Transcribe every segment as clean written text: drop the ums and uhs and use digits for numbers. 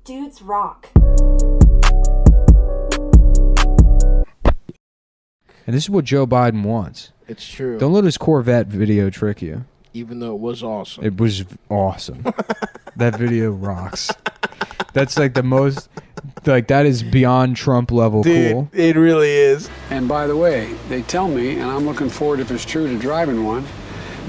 Dudes rock. And this is what Joe Biden wants. It's true. Don't let his Corvette video trick you. Even though it was awesome. It was awesome. That video rocks. That's like the most, like that is beyond Trump level cool. It really is. And by the way, they tell me, and I'm looking forward, if it's true, to driving one,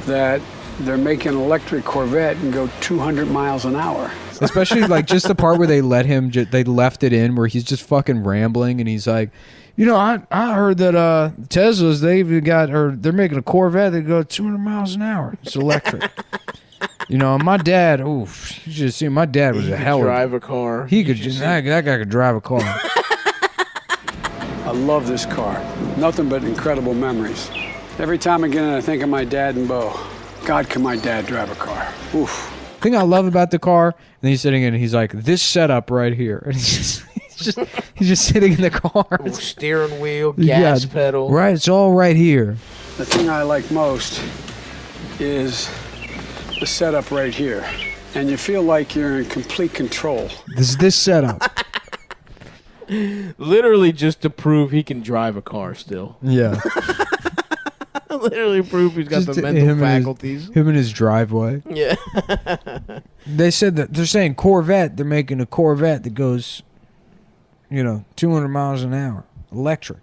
that they're making an electric Corvette and go 200 miles an hour. Especially like just the part where they let him, they left it in where he's just fucking rambling and he's like, you know, I heard that Teslas, they're making a Corvette that go 200 miles an hour. It's electric. You know, my dad, you should see, my dad was a hell of a drive a car. He could just, that guy could drive a car. I love this car. Nothing but incredible memories. Every time I get in, I think of my dad and Bo. God, can my dad drive a car? Oof. Thing I love about the car, and then he's sitting in and he's like, this setup right here. And he's just sitting in the car. Steering wheel, gas pedal. Right, it's all right here. The thing I like most is the setup right here. And you feel like you're in complete control. This setup. Literally just to prove he can drive a car still. Yeah. Literally prove he's got Just the mental faculties. Him in his driveway. Yeah. They said that they're saying Corvette. They're making a Corvette that goes, 200 miles an hour. Electric.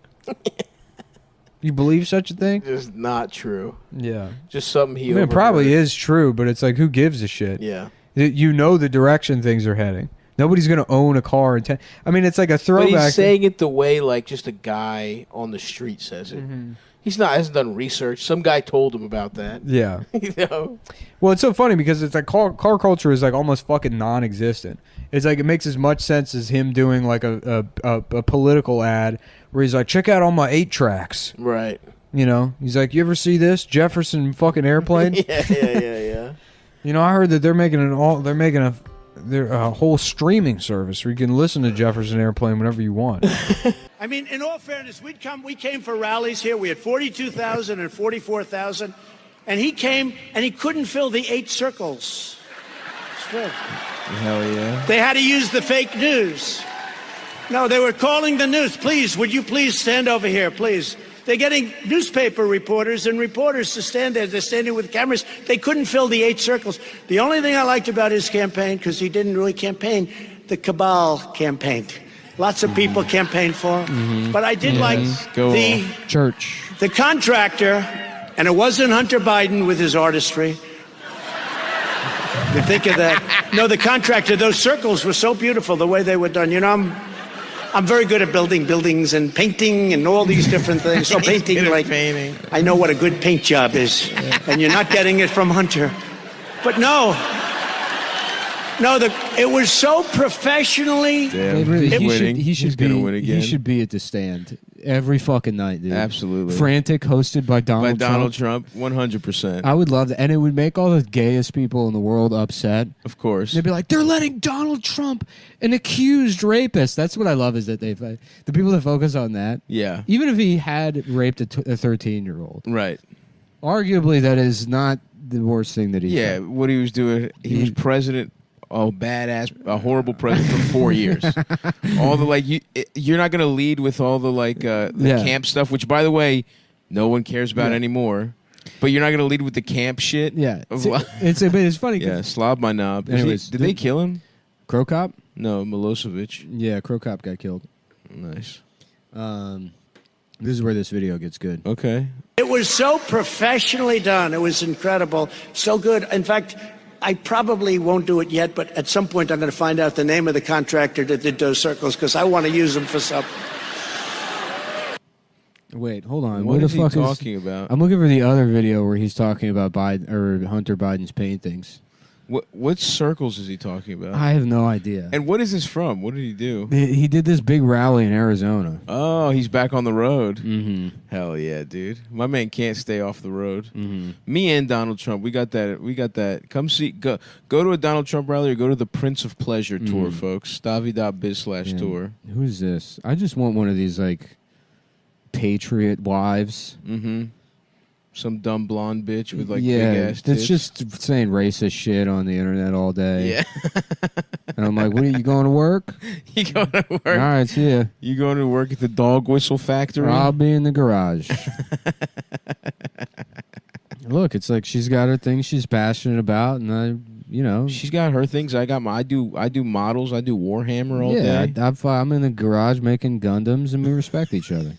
You believe such a thing? Just not true. Yeah. Just something he it probably is true, but it's like, who gives a shit? Yeah. You know the direction things are heading. Nobody's going to own a car. It's like a throwback. But he's saying it the way like just a guy on the street says it. Mm-hmm. Hasn't done research. Some guy told him about that. Yeah. You Well, it's so funny because it's like car culture is like almost fucking non-existent. It's like it makes as much sense as him doing like a political ad where he's like, check out all my 8 tracks. Right. He's like, you ever see this Jefferson fucking airplane? Yeah. I heard that they're making a whole streaming service where you can listen to Jefferson Airplane whenever you want. I mean, in all fairness, we came for rallies here. We had 42,000 and 44,000. And he came and he couldn't fill the 8 circles. Hell yeah. They had to use the fake news. No, they were calling the news. Please, would you please stand over here, please? They're getting newspaper reporters and reporters to stand there. They're standing with cameras. They couldn't fill the 8 circles. The only thing I liked about his campaign, because he didn't really campaign, the campaign. Lots of people campaigned for him. But I did like the church. The contractor, and it wasn't Hunter Biden with his artistry. You think of that. No, the contractor, those circles were so beautiful the way they were done. I'm very good at building buildings and painting and all these different things. So painting, painting. I know what a good paint job is. And you're not getting it from Hunter. But no, it was so professionally. Damn, He's gonna win again. He should be at the stand every fucking night, dude. Absolutely. Frantic, hosted by Donald Trump. 100%. I would love that. And it would make all the gayest people in the world upset. Of course. They'd be like, they're letting Donald Trump, an accused rapist. That's what I love is that the people that focus on that. Yeah. Even if he had raped a 13-year-old. Right. Arguably, that is not the worst thing that he did. Yeah, what he was doing, he was president. Oh, badass, a horrible president for 4 years. All the you're not gonna lead with all the camp stuff, which by the way, no one cares about anymore. But you're not gonna lead with the camp shit. Yeah, it's funny. Yeah, slob my knob. Anyways, did they kill him? Crow Cop? No, Milosevic. Yeah, Crow Cop got killed. Nice. This is where this video gets good. Okay. It was so professionally done. It was incredible. So good. In fact, I probably won't do it yet, but at some point I'm going to find out the name of the contractor that did those circles because I want to use them for something. Wait, hold on. What is he talking about? I'm looking for the other video where he's talking about Hunter Biden's paintings. What circles is he talking about? I have no idea. And what is this from? What did he do? He did this big rally in Arizona. Oh, he's back on the road. Mm-hmm. Hell yeah, dude. My man can't stay off the road. Mm-hmm. Me and Donald Trump, we got that. Come see, go to a Donald Trump rally or go to the Prince of Pleasure tour, folks. Stavi.biz/tour. Who's this? I just want one of these, patriot wives. Mm-hmm. Some dumb blonde bitch with like yeah, big ass tits. it's just saying racist shit on the internet all day. Yeah. And I'm like, what are you going to work? You going to work? All right, see ya. You going to work at the dog whistle factory? I'll be in the garage. Look, it's like she's got her things she's passionate about, and She's got her things. I got my. I do models. I do Warhammer all day. I'm in the garage making Gundams, and we respect each other.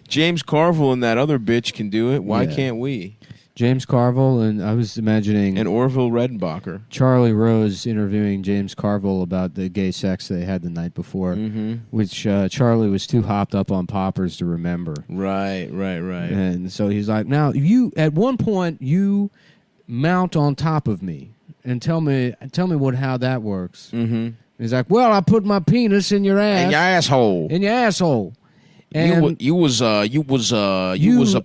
James Carville and that other bitch can do it. Why Yeah. can't we? James Carville, and I was imagining And Orville Redenbacher. Charlie Rose interviewing James Carville about the gay sex they had the night before, which Charlie was too hopped up on poppers to remember. Right. And so he's like, now, at one point, you mount on top of me and tell me how that works. Mm-hmm. He's like, well, I put my penis in your ass. And your asshole. In your asshole. And you was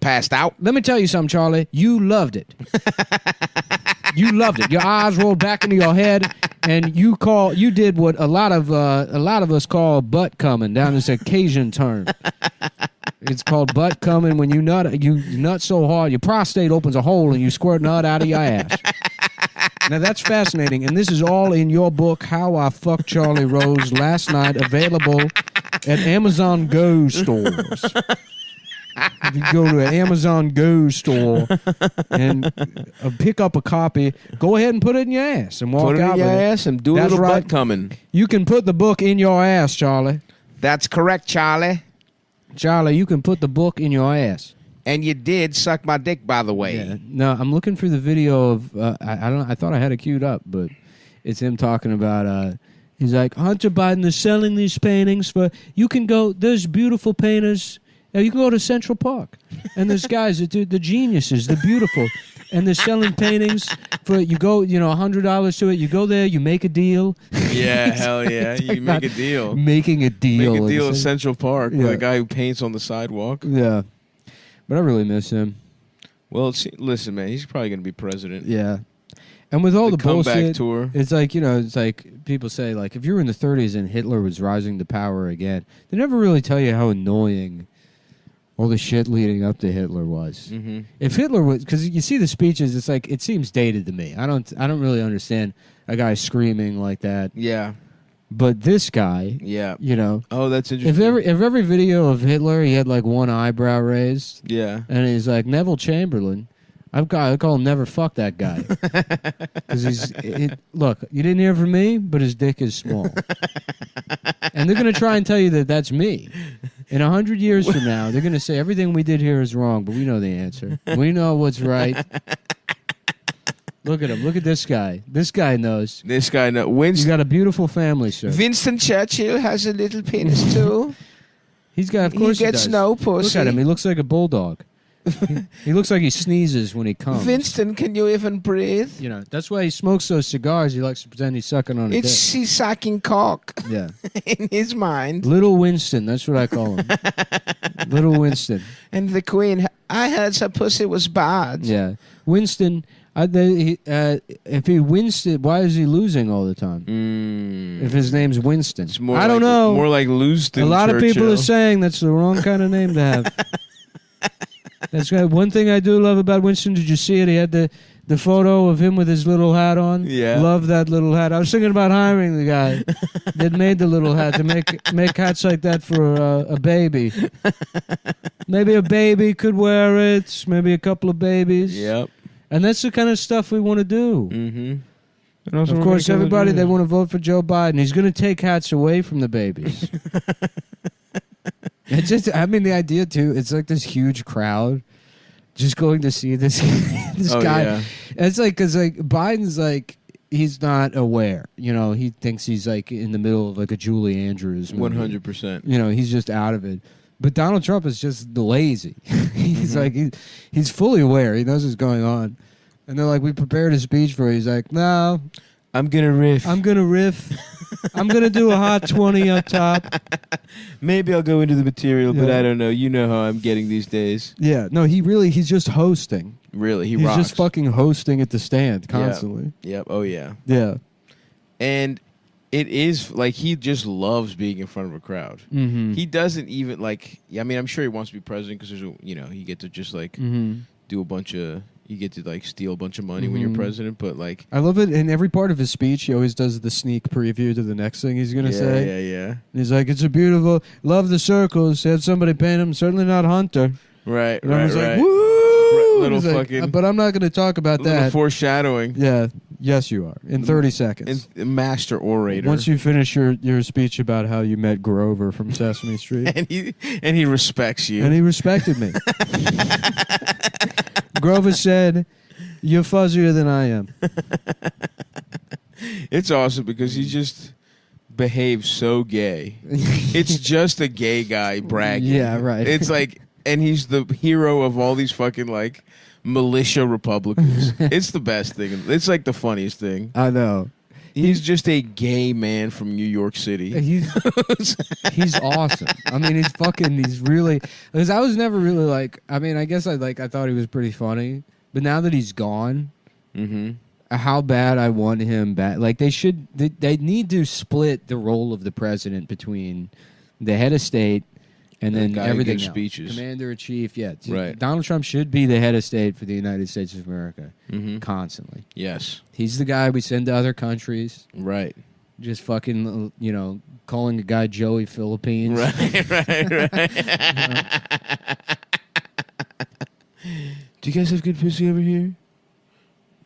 passed out. let me tell you something, Charlie. You loved it. You loved it. Your eyes rolled back into your head, and you did what a lot of us call butt coming down this Cajun term. It's called butt coming when you nut so hard your prostate opens a hole and you squirt nut out of your ass. Now that's fascinating, and this is all in your book, How I Fucked Charlie Rose Last Night, available at Amazon Go stores. If you go to an Amazon Go store and pick up a copy, go ahead and put it in your ass and walk Put it out in your with ass and do a That's little right. butt coming. You can put the book in your ass, Charlie. That's correct, Charlie. Charlie, you can put the book in your ass. And you did suck my dick, by the way. Yeah. No, I'm looking for the video of. I thought I had it queued up, but it's him talking about. He's like, Hunter Biden is selling these paintings for. You can go. There's beautiful painters. You can go to Central Park, and there's guys that do the geniuses. They're beautiful, and they're selling paintings for. You go, $100 to it. You go there. You make a deal. Yeah, hell yeah. You make a deal. Making a deal. Make a deal in in Central Park Yeah. with a guy who paints on the sidewalk. Yeah, but I really miss him. Well, listen, man, he's probably going to be president. Yeah. And with all the comeback bullshit, tour. it's like, it's like people say, like, if you were in the 30s and Hitler was rising to power again, they never really tell you how annoying all the shit leading up to Hitler was. Mm-hmm. If Hitler was, because you see the speeches, it's like, it seems dated to me. I don't really understand a guy screaming like that. Yeah. But this guy, Yeah. Oh, that's if interesting. every video of Hitler, he had like one eyebrow raised, Yeah. and he's like, Neville Chamberlain, I call him Never Fuck That Guy. Because look, you didn't hear from me, but his dick is small. And they're going to try and tell you that that's me. In 100 years from now, they're going to say everything we did here is wrong, but we know the answer. We know what's right. Look at him. Look at this guy. This guy knows. This guy, no. You Winston, got a beautiful family, sir. Winston Churchill has a little penis, too. He's got, of course, he gets does. no pussy. Look at him. He looks like a bulldog. He looks like he sneezes when he comes. Winston, can you even breathe? That's why he smokes those cigars. He likes to pretend he's sucking on a dick. He's sucking cock Yeah. in his mind. Little Winston, that's what I call him. Little Winston. And the Queen, I heard her pussy was bad. Yeah. Winston, if he Winston, why is he losing all the time? If his name's Winston. It's more I don't like, know. More like Lewiston A lot of people Churchill. are saying that's the wrong kind of name to have. That's right. One thing I do love about Winston, did you see it? He had the photo of him with his little hat on. Yeah. Love that little hat. I was thinking about hiring the guy that made the little hat to make hats like that for a baby. Maybe a baby could wear it. Maybe a couple of babies. Yep. And that's the kind of stuff we want to do. Mm-hmm. Of course, everybody, they want to vote for Joe Biden. He's going to take hats away from the babies. It's just, the idea, too, it's like this huge crowd just going to see this guy. Yeah. It's like, because Biden's like, he's not aware. He thinks he's like in the middle of like a Julie Andrews movie. 100%. He's just out of it. But Donald Trump is just lazy. He's like, he's fully aware. He knows what's going on. And they're like, we prepared a speech for it. He's like, no. I'm going to riff. I'm going to do a hot 20 up top. Maybe I'll go into the material, but Yeah. I don't know. You know how I'm getting these days. Yeah. No, he's just hosting. Really, He's rocks. just fucking hosting at the stand constantly. Yep. Oh, yeah. Yeah. And It is like he just loves being in front of a crowd. Mm-hmm. He doesn't even like. I mean, I'm sure he wants to be president because there's, you get to just like do a bunch of. You get to like steal a bunch of money when you're president, but like I love it. In every part of his speech, he always does the sneak preview to the next thing he's gonna say. Yeah. And he's like, "It's a beautiful, love the circles." Had somebody paint him. Certainly not Hunter. Right. And I was right. like, "Woo!" Little He's fucking. like, but I'm not gonna talk about Little that. foreshadowing. Yeah. Yes, you are. In 30 seconds. Master orator. Once you finish your speech about how you met Grover from Sesame Street, and he respects you. and he respected me. Grover said, "You're fuzzier than I am." It's awesome because he just behaves so gay. It's just a gay guy bragging. Yeah, right. It's like, and he's the hero of all these fucking like militia Republicans. It's the best thing. It's like the funniest thing. I know. He's just a gay man from New York City. He's awesome. I mean, he's really, because I was never really like, I mean, I guess I thought he was pretty funny, but now that he's gone, how bad I want him back. Like they need to split the role of the president between the head of state and then guy who everything gives else. speeches. Commander in chief, yeah. Right. Donald Trump should be the head of state for the United States of America constantly. Yes. He's the guy we send to other countries. Right. Just fucking, calling a guy Joey Philippines. Right. Do you guys have good pussy over here?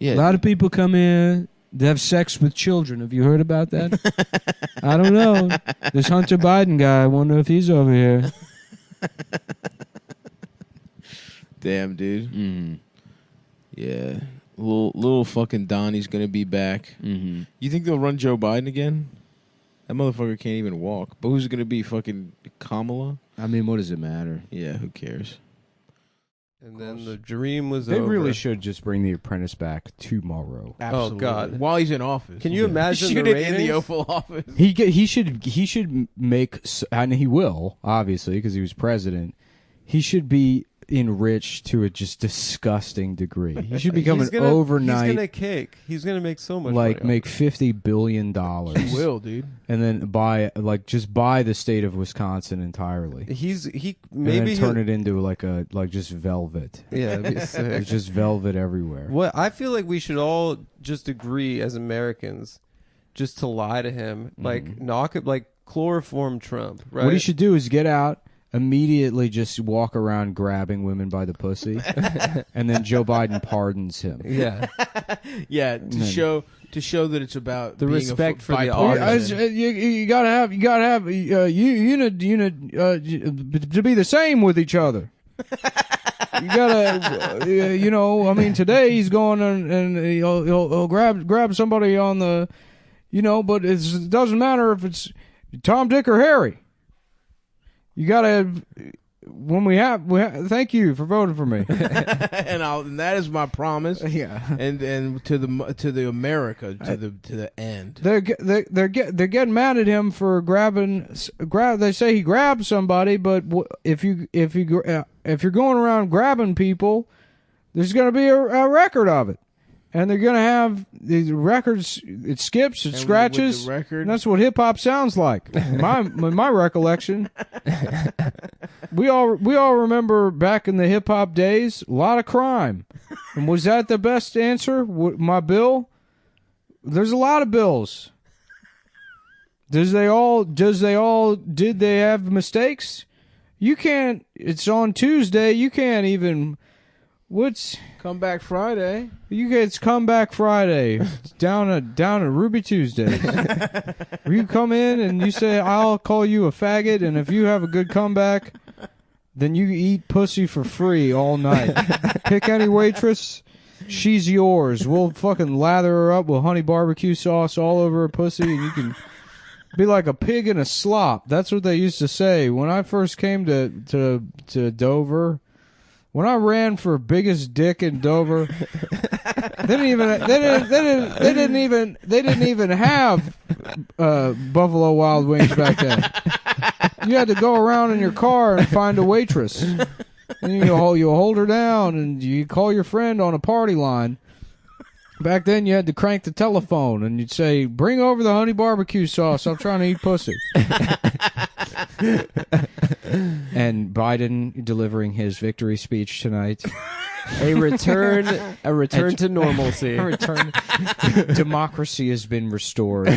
Yeah. A lot of people come in to have sex with children. Have you heard about that? I don't know. This Hunter Biden guy, I wonder if he's over here. Damn, dude. Yeah. Little fucking Donnie's gonna be back. You think they'll run Joe Biden again? That motherfucker can't even walk. But who's it gonna be? Fucking Kamala? I mean, what does it matter? Yeah, who cares? And then the dream was They over. really should just bring The Apprentice back tomorrow. Oh, God. While he's in office. Can you imagine Shoot the it ratings? in the Oval Office. He should make, and he will, obviously, because he was president. He should be enriched to a just disgusting degree. He should become He's an gonna- overnight, He's gonna cake. He's gonna make so much like money. make $50 billion. He will, dude. And then buy the state of Wisconsin entirely. He And maybe then turn it into like just velvet. Yeah, it'd be sick. It's just velvet everywhere. What I feel like we should all just agree as Americans, just to lie to him, like knock it, like chloroform Trump. Right? What he should do is get out, immediately just walk around grabbing women by the pussy, and then Joe Biden pardons him. Yeah. Yeah, to show that it's about The being respect a for the bipartisan. audience. You gotta have to be the same with each other. You gotta, I mean, today he's going and he'll grab somebody on the, but it doesn't matter if it's Tom, Dick, or Harry. You gotta. Thank you for voting for me. and that is my promise. Yeah. And to the America to the end. They're getting mad at him for grabbing. They say he grabbed somebody, but if you're going around grabbing people, there's going to be a record of it, and they're going to have these records. It skips, it scratches. With the record, and that's what hip hop sounds like. In my recollection. We all remember back in the hip hop days, a lot of crime. And was that the best answer? My bill? There's a lot of bills. Did they have mistakes? You can't. It's on Tuesday. You can't even. What's Come Back Friday? It's Comeback Friday. It's down at Ruby Tuesdays. You come in and you say, "I'll call you a faggot," and if you have a good comeback, then you eat pussy for free all night. Pick any waitress, she's yours. We'll fucking lather her up with honey barbecue sauce all over her pussy, and you can be like a pig in a slop. That's what they used to say when I first came to Dover. When I ran for biggest dick in Dover, they didn't even have Buffalo Wild Wings back then. You had to go around in your car and find a waitress, and you hold her down, and you call your friend on a party line. Back then, you had to crank the telephone, and you'd say, "Bring over the honey barbecue sauce. I'm trying to eat pussy." And Biden delivering his victory speech tonight. A return to normalcy. A return. Democracy has been restored.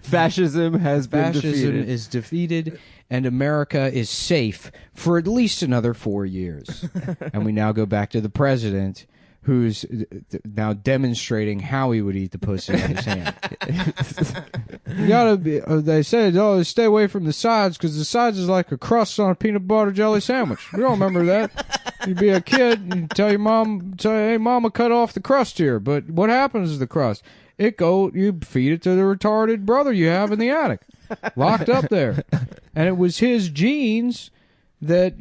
Fascism has been Fascism defeated. is defeated, and America is safe for at least another 4 years. And we now go back to the president, who's now demonstrating how he would eat the pussy in his hand. You gotta be. They said, "Oh, stay away from the sides because the sides is like a crust on a peanut butter jelly sandwich." We don't remember that. You'd be a kid and tell your mom, "Hey, Mama, cut off the crust here." But what happens to the crust? You feed it to the retarded brother you have in the attic, locked up there, and it was his genes that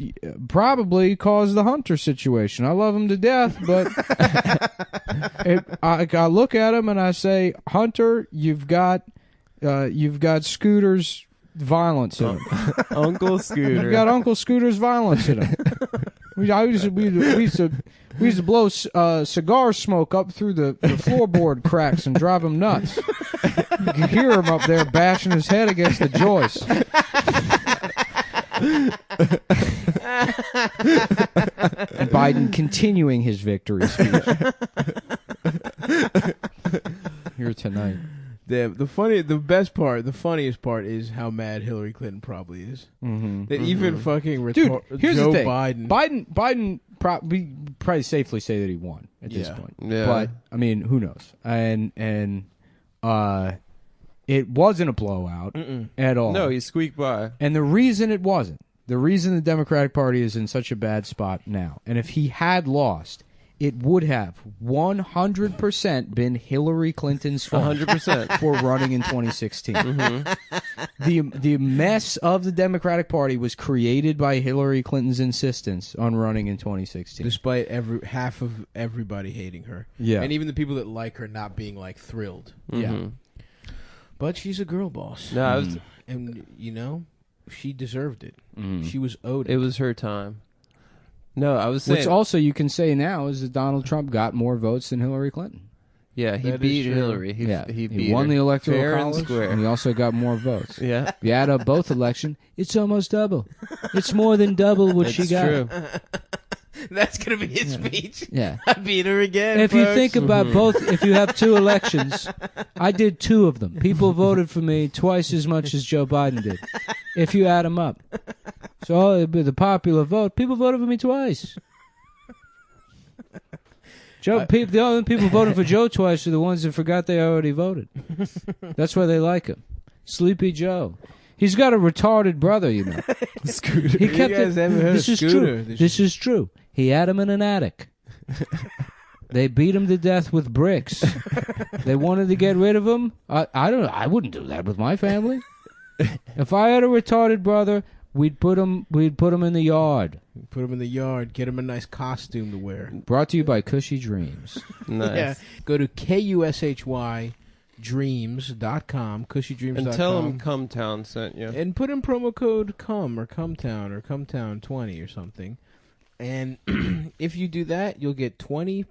probably caused the Hunter situation. I love him to death, but I look at him and I say, "Hunter, you've got Scooter's violence in him." Uncle Scooter. You've got Uncle Scooter's violence in him. We used to blow cigar smoke up through the floorboard cracks and drive him nuts. You could hear him up there bashing his head against the joist. And Biden continuing his victory speech here tonight. The funniest part is how mad Hillary Clinton probably is. Mm-hmm. That even fucking Dude, here's Joe the thing. Biden Probably safely say that he won at this point. Yeah. But I mean, who knows? And it wasn't a blowout at all. No, he squeaked by. And the reason it wasn't, the reason the Democratic Party is in such a bad spot now, and if he had lost, it would have 100% been Hillary Clinton's fault 100% for running in 2016. Mm-hmm. The mess of the Democratic Party was created by Hillary Clinton's insistence on running in 2016. despite half of everybody hating her. Yeah. And even the people that like her not being like thrilled. Yeah. But she's a girl boss. No, I was, And she deserved it. Mm. She was owed it. it was her time. No, I was saying. Which also you can say now is that Donald Trump got more votes than Hillary Clinton. Yeah, he That beat is true. Hillary. He beat won her. the electoral Fair and college, square. and he also got more votes. Yeah, If you add up both election, it's almost double. It's more than double what she it's got. true. That's going to be his speech. Yeah. I beat her again. If you folks. think about both, if you have two elections, I did two of them. People voted for me twice as much as Joe Biden did, if you add them up. So it'd be the popular vote. People voted for me twice. The only people voting for Joe twice are the ones that forgot they already voted. That's why they like him. Sleepy Joe. He's got a retarded brother, you know. Scooter. He kept You guys haven't heard This of is Scooter. true. This is true. He had him in an attic. They beat him to death with bricks. They wanted to get rid of him. I wouldn't do that with my family. If I had a retarded brother, we'd put him in the yard. Put him in the yard. Get him a nice costume to wear. Brought to you by Cushy Dreams. Nice. Yeah. Go to KUSHYDreams.com, cushydreams.com. And tell him Cumtown sent you. And put in promo code CUM or Cumtown or Cumtown20 or something. And if you do that, you'll get 20%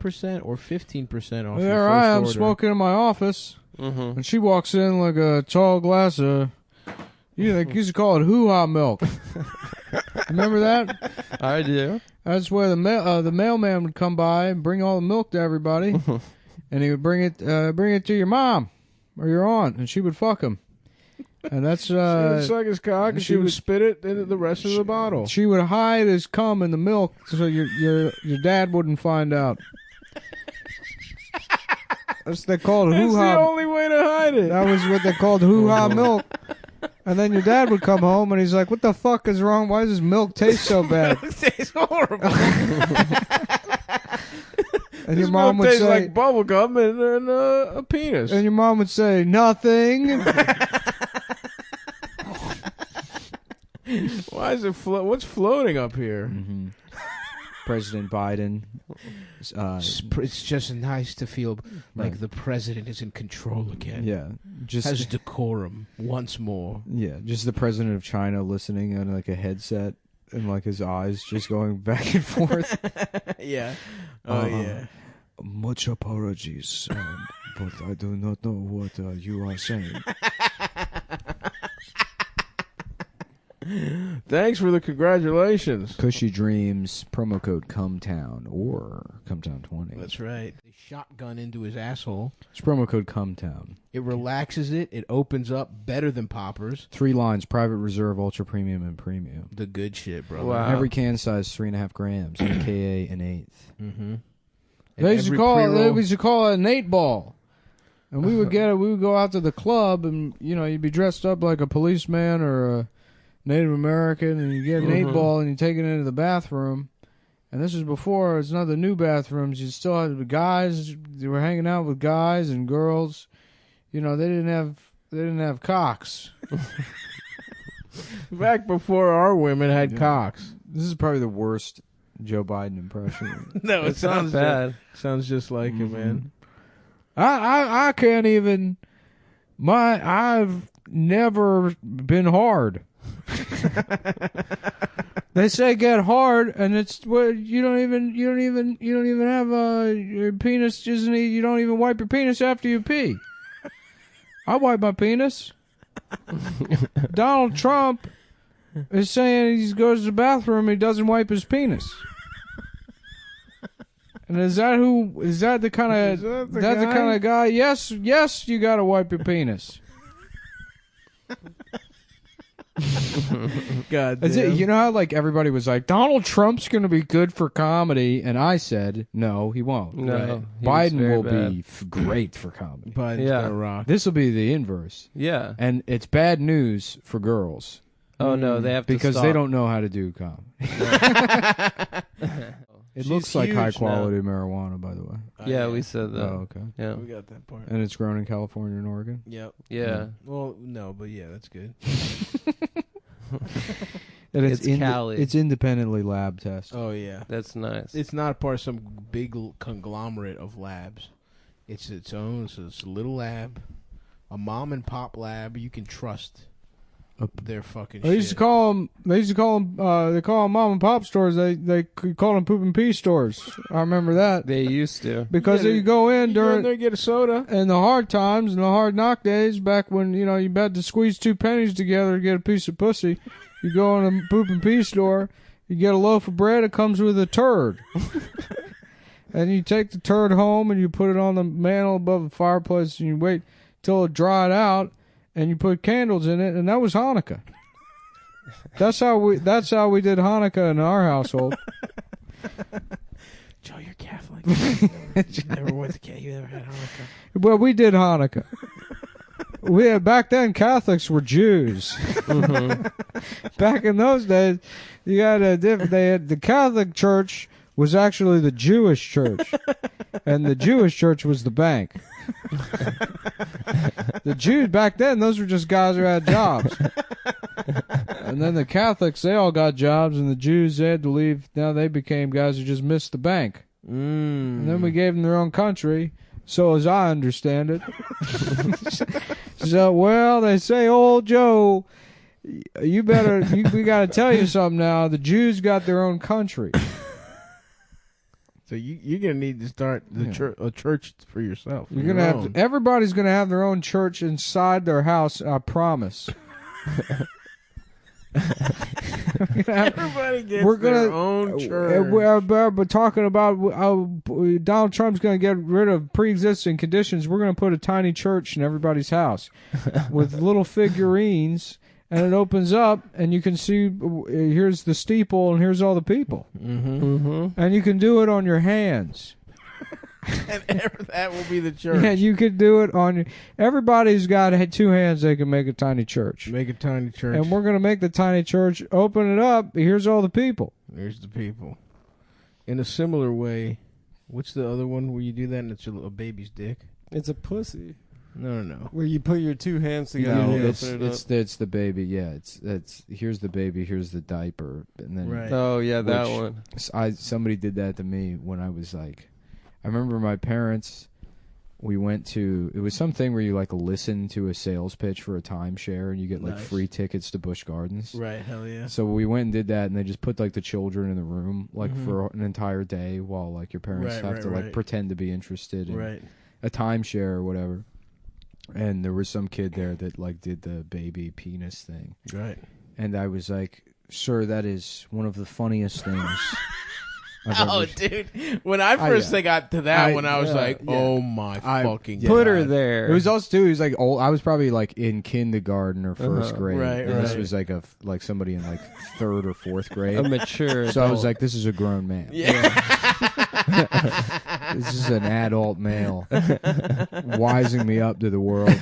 or 15% off your There first I am order. smoking in my office, Mm-hmm. and she walks in like a tall glass of, used to call it hoo-ha milk. Remember that? I do. That's where the mailman would come by and bring all the milk to everybody, and he would bring it to your mom or your aunt, and she would fuck him. And that's She would suck his cock and she she would would- spit it into the rest of the bottle. she would hide his cum in the milk so your dad wouldn't find out. That's they called That's the hoo-ha. only way to hide it. That was what they called hoo-ha milk. And then your dad would come home and he's like, "What the fuck is wrong? Why does this milk taste so bad?" It tastes horrible. And your This mom milk would tastes say, like bubble gum and a penis. and your mom would say, "Nothing." Why is it what's floating up here? Mm-hmm. President Biden. It's just nice to feel like Right. the president is in control again. Yeah, just Has decorum once more. yeah, just the president of China listening on like a headset and like his eyes just going back and forth. Yeah. Oh Uh-huh. yeah. much apologies, but I do not know what you are saying. Thanks for the congratulations. Cushy Dreams, promo code CUMTOWN or CUMTOWN20. That's right. They shotgun into his asshole. It's promo code CUMTOWN. It relaxes it. It opens up better than poppers. 3 lines, private reserve, ultra premium, and premium. The good shit, brother. Wow. Every can size 3.5 grams, AKA an eighth. Mm-hmm. They used to call it an 8 ball. And we would get it. We would go out to the club, and you'd be dressed up like a policeman or a Native American, and you get an 8 ball, and you take it into the bathroom. And this was before it's not the new bathrooms. You still had the guys. They were hanging out with guys and girls. They didn't have cocks. Back before our women had cocks. This is probably the worst Joe Biden impression. No, it sounds bad. Sounds just like it, man. I can't even. I've never been hard. They say get hard, and it's you don't even have your penis. You don't even wipe your penis after you pee. I wipe my penis. Donald Trump is saying he goes to the bathroom, he doesn't wipe his penis. And is that the kind of the kind of guy? Yes, you got to wipe your penis. God Is damn. it, you know how everybody was like, Donald Trump's going to be good for comedy, and I said no, he won't. No, he was Biden very will bad. be great for comedy. Biden's gonna rock. This will be the inverse, Yeah. and it's bad news for girls Oh no, they have to because stop. they don't know how to do comedy. It She's looks like huge high now. quality marijuana, by the way. Yeah, we said that. Oh, okay. Yeah. We got that part. And it's grown in California and Oregon. Yep. Yeah. Well, no, but yeah, that's good. And It's Cali. It's independently lab tested. Oh yeah, That's nice. it's not part of some big conglomerate of labs. It's its own. It's a little lab, a mom and pop lab you can trust. Their fucking. They used to call them. They call them mom and pop stores. They call them poop and pee stores. I remember that They used to. because you go in during there, get a soda. in the hard times and the hard knock days, back when you had to squeeze 2 pennies together to get a piece of pussy. You go in a poop and pee store. You get a loaf of bread. It comes with a turd. And you take the turd home and you put it on the mantle above the fireplace and you wait till it dried out. And you put candles in it, and that was Hanukkah. That's how we did Hanukkah in our household. Joe, you're Catholic. you never went to Catholic. You never had Hanukkah. Well, we did Hanukkah. Back then Catholics were Jews. Back in those days, you had the Catholic Church was actually the Jewish church, and the Jewish church was the bank. The Jews back then, those were just guys who had jobs. And then the Catholics, they all got jobs, and the Jews, they had to leave. Now they became guys who just missed the bank. And then we gave them their own country, so as I understand it. So, well, they say, old Joe, we got to tell you something now. The Jews got their own country. So you're gonna need to start a church for yourself. You're gonna have to, everybody's gonna have their own church inside their house. I promise. Everybody gets their own church. We're talking about how Donald Trump's going to get rid of pre-existing conditions. We're going to put a tiny church in everybody's house with little figurines, and it opens up, and you can see here's the steeple, and here's all the people. And you can do it on your hands. And that will be the church. Yeah, you could do it on your... Everybody's got 2 hands. They can make a tiny church. Make a tiny church. And we're going to make the tiny church, open it up. Here's all the people. There's the people. In a similar way, what's the other one where you do that and it's a baby's dick? It's a pussy. No. Where you put your 2 hands together. No, and it's open it up. it's the baby. Yeah, it's here's the baby, here's the diaper, and then Right. Oh yeah, that one. somebody did that to me when I was like, I remember my parents we went to, it was something where you like listen to a sales pitch for a timeshare and you get like Nice. free tickets to Busch Gardens. Right, hell yeah. So we went and did that, and they just put like the children in the room like for an entire day while like your parents Right, have right, to like right. pretend to be interested in Right. a timeshare or whatever. And there was some kid there that like did the baby penis thing. Right. And I was like, sir, that is one of the funniest things I've Oh, ever dude. When I first got to that one, I was like, yeah. oh my fucking God. Put her there. It was also too. He was like old. I was probably like in kindergarten or first grade, Right, and this right. was like like somebody in like third or fourth grade. a mature. So I was adult. like, this is a grown man. Yeah. This is an adult male, wising me up to the world.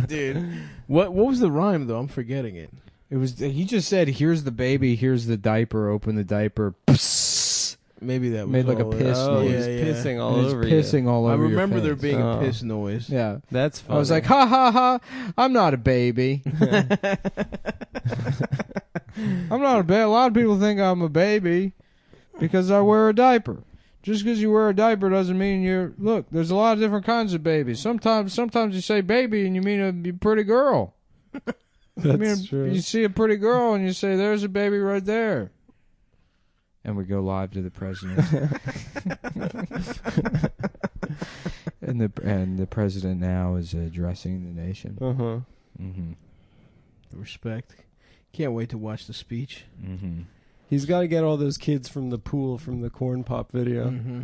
Dude. What was the rhyme, though? I'm forgetting it. It was. He just said, "Here's the baby. Here's the diaper. Open the diaper." Maybe that was Made like a all it- piss oh, noise. he's pissing all And it's over pissing all I over. your remember there face. being Oh. a piss noise. Yeah. That's funny. I was like, ha ha ha! I'm not a baby. I'm not a baby. A lot of people think I'm a baby because I wear a diaper. Just because you wear a diaper doesn't mean you're. Look, there's a lot of different kinds of babies. Sometimes you say baby and you mean a pretty girl. That's true. You see a pretty girl and you say, "There's a baby right there." And we go live to the president. and the president now is addressing the nation. Uh-huh. Mm-hmm. Respect. Can't wait to watch the speech. Mm-hmm. He's got to get all those kids from the pool from the corn pop video. Mm-hmm.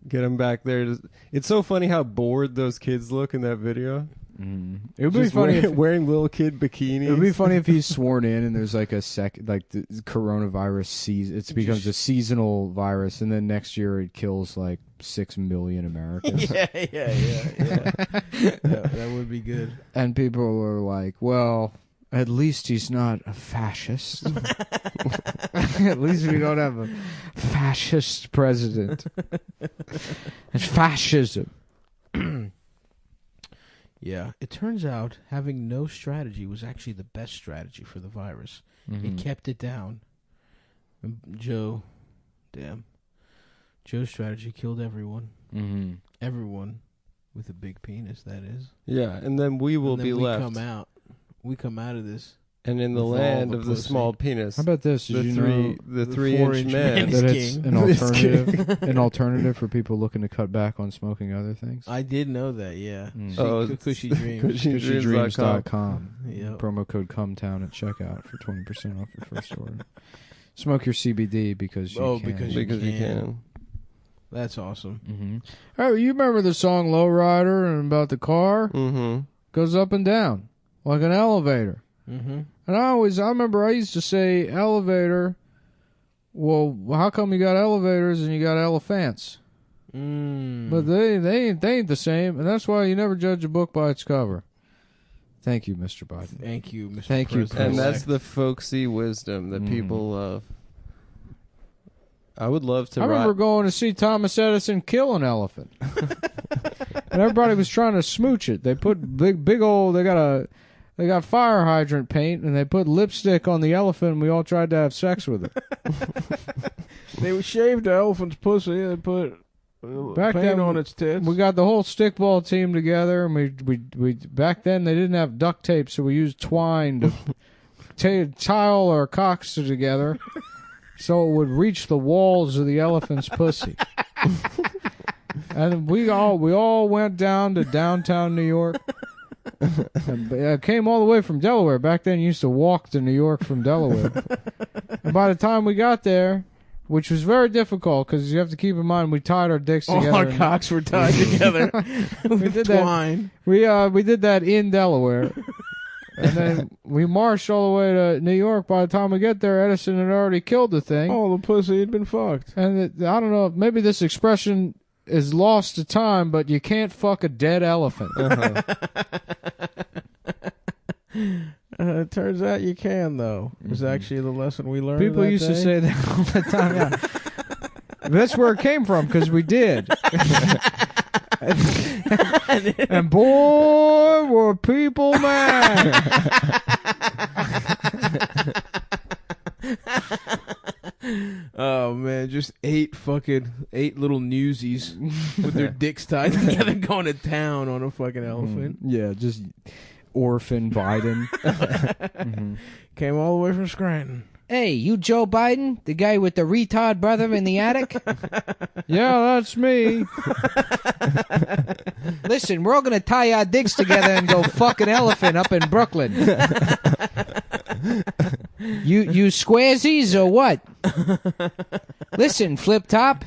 Get them back there. It's so funny how bored those kids look in that video. It would be Just funny wearing little kid bikinis. it would be funny if he's sworn in and there's like a like the coronavirus it becomes a seasonal virus, and then next year it kills like 6 million Americans. Yeah. That would be good. And people are like, well, at least he's not a fascist. At least we don't have a fascist president. It's fascism. Yeah. It turns out having no strategy was actually the best strategy for the virus. It kept it down. And Joe's strategy killed everyone. Mm-hmm. Everyone with a big penis, that is. Yeah, and then we will And then be we left. We come out of this. And in the with all land the of the pussy. small penis. How about this? Did the you three know the the 3-inch 4-inch man? man that is it's king. an Is alternative, an alternative for people looking to cut back on smoking other things? I did know that, yeah. Mm. Oh, Cushy Dreams. CushyDreams.com. Yep. Promo code CUMTOWN at checkout for 20% off your first order. Smoke your CBD because you can. because you Because you can. That's awesome. Mm-hmm. Oh, you remember the song Lowrider and about the car? Mm-hmm. Goes up and down like an elevator. Mm-hmm. And I remember I used to say elevator. Well, how come you got elevators and you got elephants? But they ain't the same, and that's why you never judge a book by its cover. Thank you, Mr. Biden. Thank you, Mr. Thank you, President. And that's the folksy wisdom that people love. I would love to I remember going to see Thomas Edison kill an elephant, and everybody was trying to smooch it. They put big old. They got fire hydrant paint, and they put lipstick on the elephant, and we all tried to have sex with it. They shaved the elephant's pussy. They put Back paint then, on its tits. We got the whole stickball team together, and we back then they didn't have duct tape, so we used twine to tile our cocks together, so it would reach the walls of the elephant's pussy. And we all went down to downtown New York. And came all the way from Delaware. Back then, you used to walk to New York from Delaware. And by the time we got there, which was very difficult because you have to keep in mind we tied our dicks together. All our cocks were tied together We with did that. twine. We did that in Delaware, and then we marched all the way to New York. By the time we get there, Edison had already killed the thing. Oh, the pussy had been fucked. And I don't know, maybe this expression is lost to time, but you can't fuck a dead elephant. It turns out you can, though. It's actually the lesson we learned. People that used to day. say that all the time. Yeah. That's where it came from, because we did. And boy, were people mad. Oh man, just 8 little newsies with their dicks tied together going to town on a fucking elephant. Yeah, just orphan Biden. Came all the way from Scranton. Hey, you Joe Biden, the guy with the retard brother in the attic? Yeah, that's me. Listen, we're all gonna tie our dicks together and go fuck an elephant up in Brooklyn. You squaresies or what? Listen, Flip Top.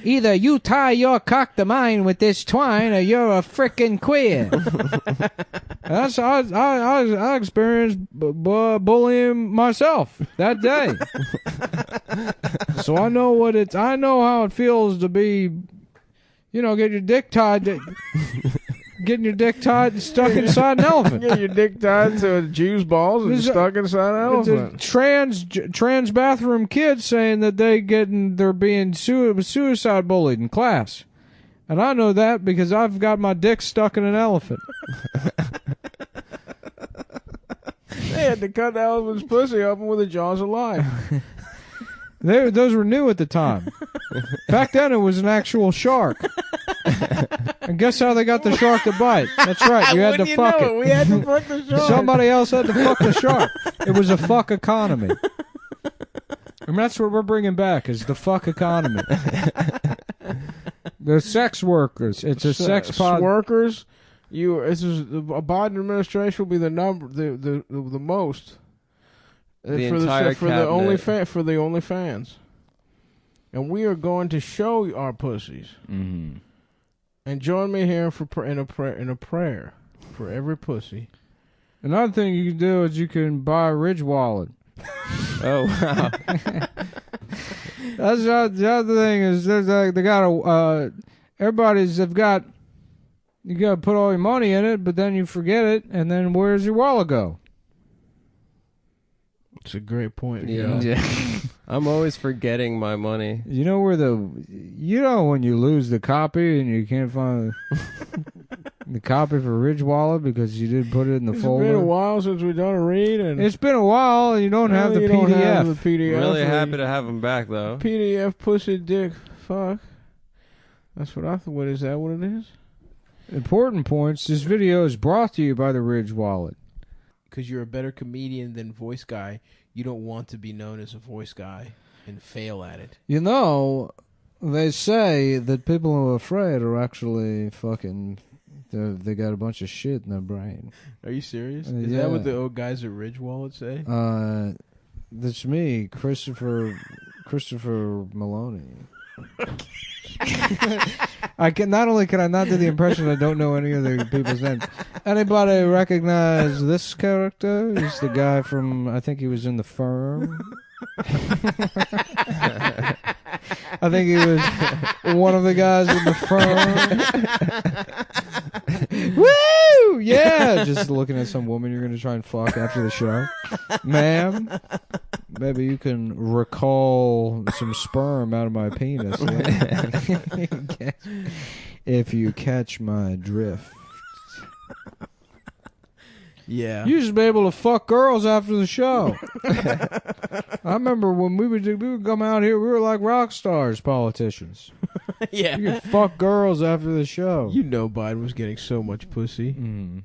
Either you tie your cock to mine with this twine, or you're a frickin' queer. That's I experienced bullying myself that day, so I know I know how it feels to be, get your dick tied. Getting your dick tied and stuck inside an elephant. Get your dick tied to a Jew's balls and stuck inside an elephant. Trans bathroom kids saying that they're being suicide bullied in class, and I know that because I've got my dick stuck in an elephant. They had to cut the elephant's pussy open with the jaws of life. Those were new at the time. Back then, it was an actual shark. And guess how they got the shark to bite? That's right. You had to fuck it. We had to fuck the shark. Somebody else had to fuck the shark. It was a fuck economy. And that's what we're bringing back is the fuck economy. The sex workers. It's a sex pod. Workers. The Biden administration will be the most. The entire for the OnlyFans. And we are going to show our pussies. Mm-hmm. And join me here in a prayer for every pussy. Another thing you can do is you can buy a Ridge wallet. Oh wow! That's the other thing is they got you got to put all your money in it, but then you forget it, and then where's your wallet go? It's a great point. Yeah. I'm always forgetting my money. You know when you lose the copy and you can't find the copy for Ridge Wallet because you didn't put it in the folder. It's been a while since we've done a read, and it's been a while. And you don't have the PDF. Don't have the PDF. Really happy to have them back though. PDF pussy dick fuck. That's what I thought. What is that? What it is? Important points. This video is brought to you by the Ridge Wallet. Because you're a better comedian than voice guy, you don't want to be known as a voice guy and fail at it. You know, they say that people who are afraid are actually fucking. They got a bunch of shit in their brain. Are you serious? Is yeah. that what the old guys at Ridge Wallet say? That's me, Christopher Maloney. Not only can I not do the impression, I don't know any of the people's names. Anybody recognize this character? He's the guy from, I think he was in The Firm. I think he was one of the guys in The Firm. Woo! Yeah! Just looking at some woman you're going to try and fuck after the show. Ma'am, maybe you can recall some sperm out of my penis. If you catch my drift. Yeah. You used to be able to fuck girls after the show. I remember when we would come out here, we were like rock stars, politicians. Yeah. You could fuck girls after the show. You know Biden was getting so much pussy. Mm.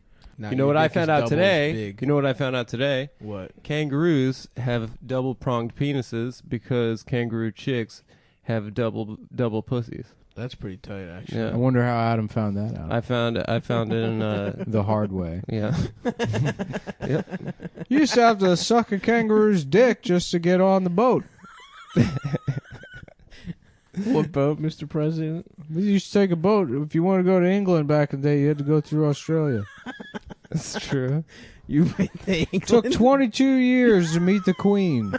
You know what I found out today? You know what I found out today? What? Kangaroos have double-pronged penises because kangaroo chicks have double pussies. That's pretty tight, actually. Yeah. I wonder how Adam found that out. I found it in the hard way. Yeah. Yep. You used to have to suck a kangaroo's dick just to get on the boat. What boat, Mr. President? You used to take a boat. If you want to go to England back in the day, you had to go through Australia. That's true. You made the England? Took 22 years to meet the Queen.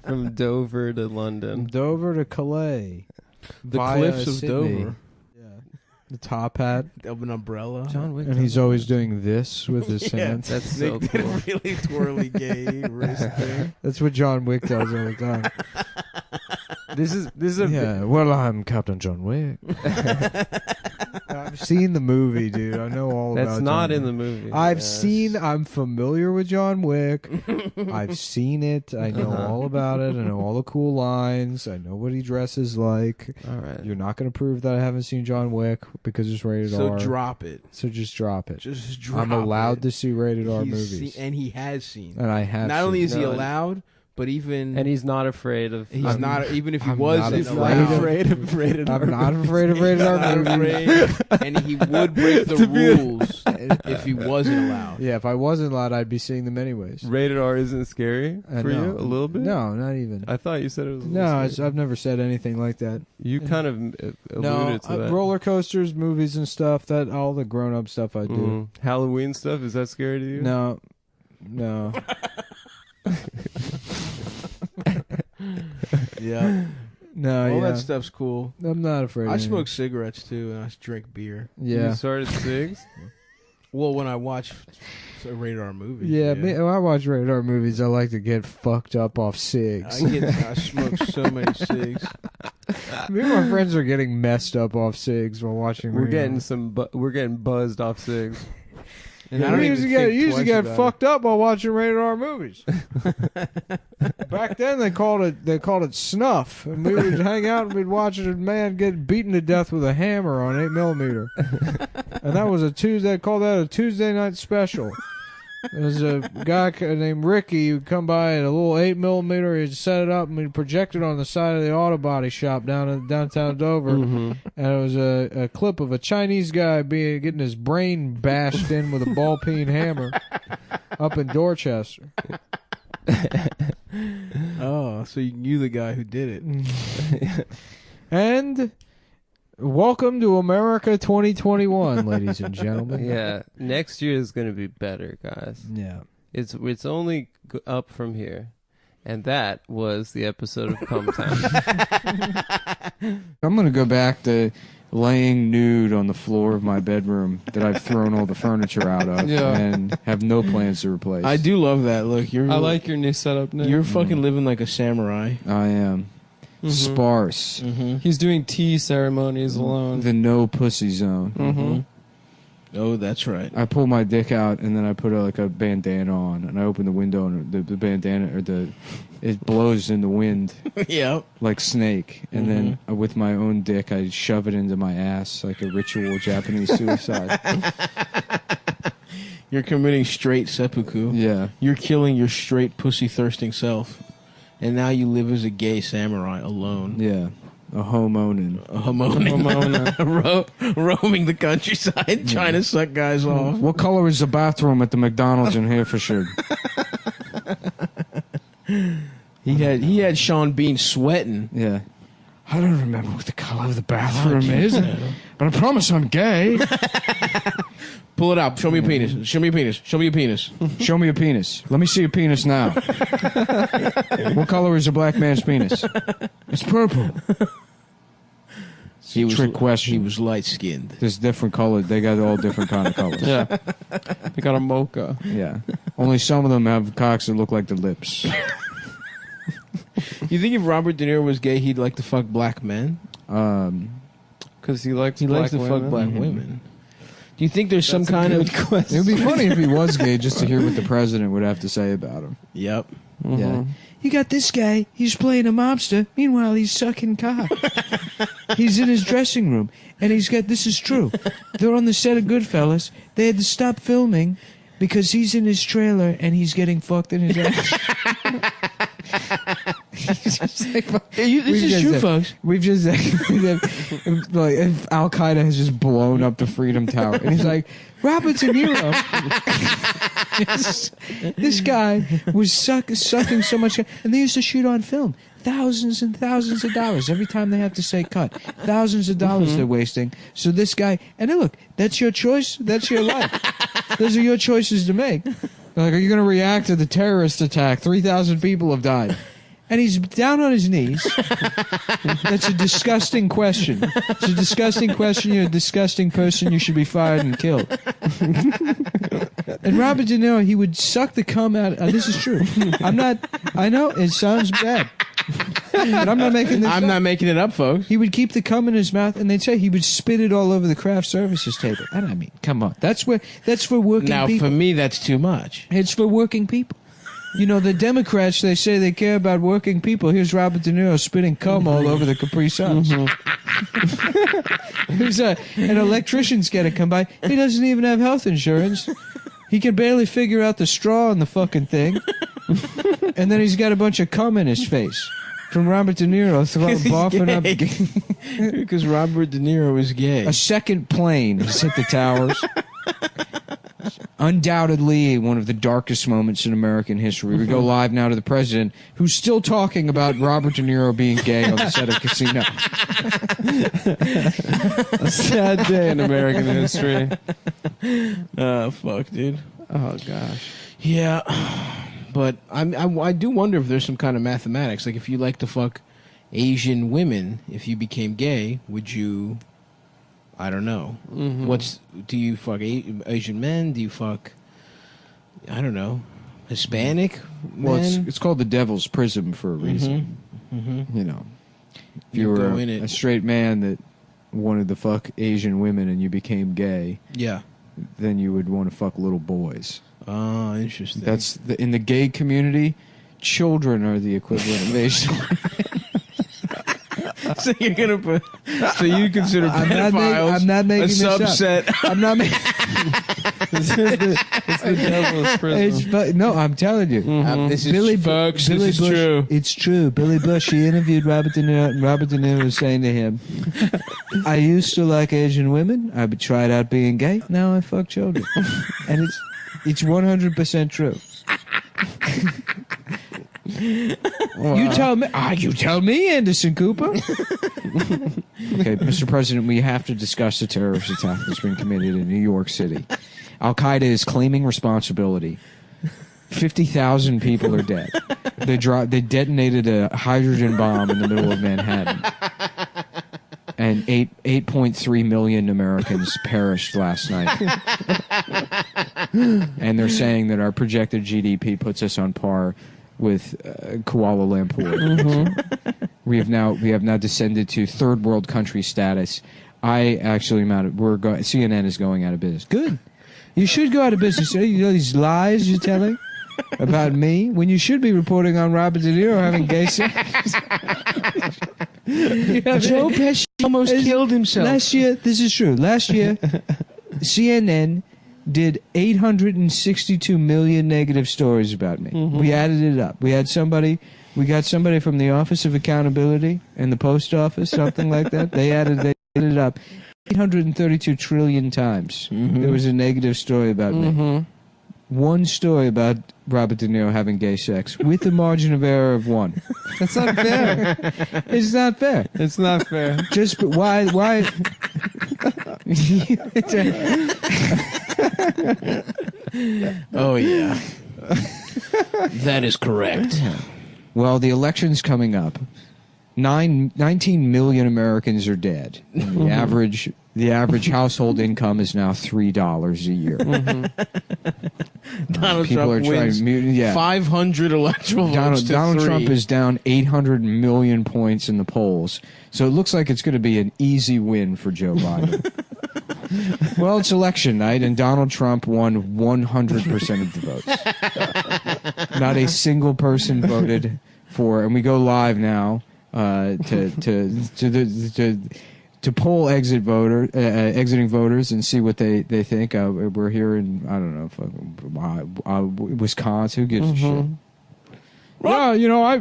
From Dover to London. From Dover to Calais. The via cliffs of Sydney. Dover. Yeah. The top hat. Of an umbrella. John Wick. And he's always doing this with his hands. That's so They did cool. a really twirly gay wrist thing. That's what John Wick does all the time. This is a Yeah, well, I'm Captain John Wick. I've seen the movie, dude. I know all about. That's not John in Wick. the movie. I'm familiar with John Wick. I've seen it. I know all about it. I know all the cool lines. I know what he dresses like. All right. You're not going to prove that I haven't seen John Wick because it's rated R. So drop it. So just drop it. Just drop I'm allowed it. to see rated R He's movies. and he has seen. And I have Not only seen is he No. allowed, but even And he's not afraid of. he's not. Even if he I'm wasn't not afraid allowed, of rated I'm not afraid of rated R not movies. afraid, and he would break the rules if he wasn't allowed. Yeah, if I wasn't allowed, I'd be seeing them anyways. Rated R isn't scary for No. you a little bit. No, not even. I thought you said it was. A No, little scary. I've never said anything like that. You kind of alluded No, to that. roller coasters, movies, and stuff. That all the grown-up stuff I do. Mhm. Halloween stuff, is that scary to you? No. Yeah, No, all yeah. that stuff's cool. I'm not afraid. I of smoke anything. cigarettes too, and I drink beer. Yeah. You started cigs? Well, when I watch rated R movies, Yeah, when I watch rated R movies, I like to get fucked up off cigs. I smoke so many cigs. Me and my friends are getting messed up off cigs while watching. We're rated R. we're getting buzzed off cigs. And I don't You even used to get, think you used to twice get about fucked up while watching rated R movies. Back then they called it snuff, and we would hang out and we'd watch a man get beaten to death with a hammer on 8mm, and that was a Tuesday. They called that a Tuesday night special. There was a guy named Ricky who'd come by at a little 8mm. He'd set it up and he'd project it on the side of the auto body shop down in downtown Dover. Mm-hmm. And it was a clip of a Chinese guy getting his brain bashed in with a ball peen hammer up in Dorchester. Oh, so you knew the guy who did it. And welcome to America 2021, ladies and gentlemen. Yeah, next year is going to be better, guys. Yeah. It's only up from here. And that was the episode of Come Time. I'm going to go back to laying nude on the floor of my bedroom that I've thrown all the furniture out of and have no plans to replace. I do love that. Look, you're. I like your new setup now. You're fucking living like a samurai. I am. Sparse. He's doing tea ceremonies alone. The no pussy zone. Oh, that's right. I pull my dick out and then I put a bandana on and I open the window and the bandana it blows in the wind Yep. like Snake, and then with my own dick I shove it into my ass like a ritual Japanese suicide. You're committing straight seppuku. Yeah. You're killing your straight pussy thirsting self, and now you live as a gay samurai alone. Yeah. A homonin. A roaming the countryside, trying to suck guys off. What color is the bathroom at the McDonald's in Herefordshire? He had Sean Bean sweating. Yeah. I don't remember what the color of the bathroom is, but I promise I'm gay. Pull it out. Show me your penis. Show me your penis. Show me your penis. Show me your penis. Let me see your penis now. What color is a black man's penis? It's purple. He was Trick question. He was light skinned. There's different colors. They got all different kind of colors. Yeah. They got a mocha. Yeah. Only some of them have cocks that look like the lips. You think if Robert De Niro was gay, he'd like to fuck black men? Because he likes He likes to black fuck women. black women. Do you think there's some kind of? It would be funny if he was gay just to hear what the president would have to say about him. Yep. Yeah. You got this guy, he's playing a mobster. Meanwhile, he's sucking cock. He's in his dressing room, and he's got, this is true. They're on the set of Goodfellas. They had to stop filming because he's in his trailer and he's getting fucked in his ass. He's just like, This is true, folks. We've just like Al Qaeda has just blown up the Freedom Tower, and he's like, Robert De Niro. this guy was sucking so much, and they used to shoot on film. Thousands and thousands of dollars every time they have to say cut. Thousands of dollars they're wasting. So this guy, and then look, that's your choice. That's your life. Those are your choices to make. Like, are you going to react to the terrorist attack? 3,000 people have died. And he's down on his knees. That's a disgusting question. It's a disgusting question. You're a disgusting person. You should be fired and killed. And Robert De Niro, he would suck the cum out. This is true. I know it sounds bad. And I'm not making this. I'm not making it up, folks. He would keep the cum in his mouth, and they'd say he would spit it all over the craft services table. And I mean, come on, that's for working Now, people. for me, that's too much. It's for working people. You know, the Democrats, they say they care about working people. Here's Robert De Niro spitting cum all over the Capri Suns. There's an electrician's got to come by. He doesn't even have health insurance. He can barely figure out the straw in the fucking thing. And then he's got a bunch of cum in his face. From Robert De Niro boffing up. Because Robert De Niro is gay. A second plane has hit the towers. Undoubtedly one of the darkest moments in American history. We go live now to the president, who's still talking about Robert De Niro being gay on the set of Casino. A sad day in American history. Oh, fuck, dude. Oh, gosh. Yeah. But I do wonder if there's some kind of mathematics. Like, if you like to fuck Asian women, if you became gay, would you... I don't know. Do you fuck Asian men? Do you fuck, I don't know, Hispanic men? Well, it's called the Devil's Prism for a reason. You know, if you were a straight man that wanted to fuck Asian women and you became gay, yeah, then you would want to fuck little boys. Oh, interesting. That's in the gay community. Children are the equivalent of Asian. So you're gonna put? So you consider pedophiles I'm not making a this up. subset? I'm not making. It's the devil's prism. No, I'm telling you. This is folks. This is Bush, true. It's true. Billy Bush. He interviewed Robert De Niro, and Robert De Niro was saying to him, "I used to like Asian women. I tried out being gay. Now I fuck children." And it's 100% true. Wow. You tell me, Anderson Cooper. Okay, Mr. President, we have to discuss the terrorist attack that's been committed in New York City. Al Qaeda is claiming responsibility. 50,000 people are dead. They detonated a hydrogen bomb in the middle of Manhattan, and 8.3 million Americans perished last night. And they're saying that our projected GDP puts us on par with Kuala Lumpur. We have now descended to third world country status. CNN is going out of business. Good. You should go out of business. You know these lies you're telling about me when you should be reporting on Robert De Niro having gay sex. Joe Pesci almost killed himself. Last year, this is true. Last year, CNN did 862 million negative stories about me. We added it up. We got somebody from the Office of Accountability and the Post Office, something like that. They added it up 832 trillion times. There was a negative story about me. One story about Robert De Niro having gay sex with a margin of error of 1. That's not fair. It's not fair. It's not fair. Just why? Oh yeah, that is correct. Well, the election's coming up. 19 million Americans are dead. And the average household income is now $3 a year. Donald People Trump are wins trying, 500 electoral votes to Donald 3. Trump is down 800 million points in the polls. So it looks like it's going to be an easy win for Joe Biden. Well, it's election night, and Donald Trump won 100% of the votes. Not a single person voted for, and we go live now to poll exiting voters and see what they think. We're here in, I don't know, Wisconsin. Who gives a shit? Yeah, you know, I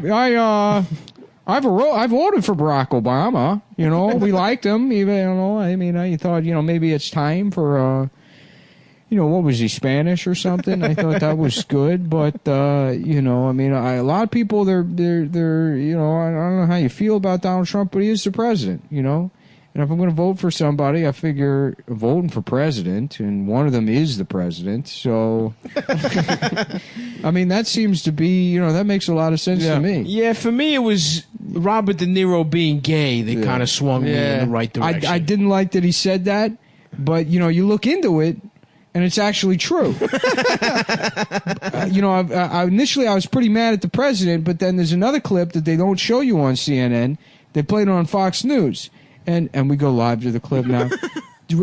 voted for Barack Obama. You know, we liked him. Even, you know, I mean, I thought, you know, maybe it's time for, you know, what was he, Spanish or something? I thought that was good, but you know, I mean, a lot of people, they're, you know, I don't know how you feel about Donald Trump, but he is the president, you know. And if I'm going to vote for somebody, I figure voting for president, and one of them is the president. So, I mean, that seems to be, you know, that makes a lot of sense to me. Yeah, for me, it was Robert De Niro being gay that kind of swung me in the right direction. I didn't like that he said that, but, you know, you look into it, and it's actually true. initially I was pretty mad at the president, but then there's another clip that they don't show you on CNN. They played it on Fox News, and we go live to the clip now.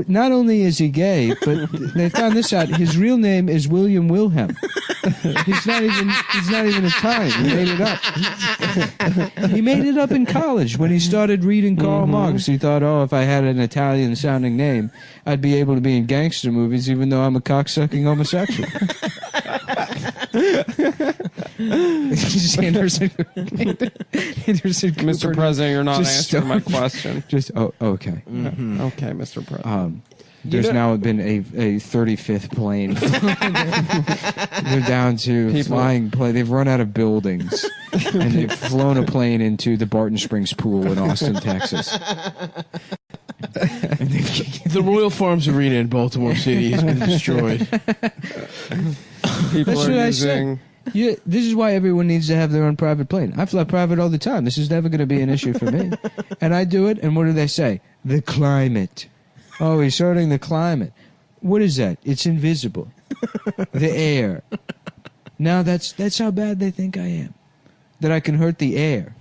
Not only is he gay, but they found this out. His real name is William Wilhelm. He's not even Italian. He made it up. He made it up in college when he started reading Karl Marx. He thought, if I had an Italian-sounding name, I'd be able to be in gangster movies, even though I'm a cocksucking homosexual. Anderson Mr. President, you're not answering my question. Okay. Mm-hmm. Okay, Mr. President. There's now been a 35th plane. They're down to flying plane. They've run out of buildings, and they've flown a plane into the Barton Springs pool in Austin, Texas. The Royal Farms Arena in Baltimore City has been destroyed. People That's are what I using. said. Yeah, this is why everyone needs to have their own private plane. I fly private all the time. This is never going to be an issue for me. And I do it, and what do they say? The climate. Oh, he's hurting the climate. What is that? It's invisible. The air. Now that's how bad they think I am. That I can hurt the air.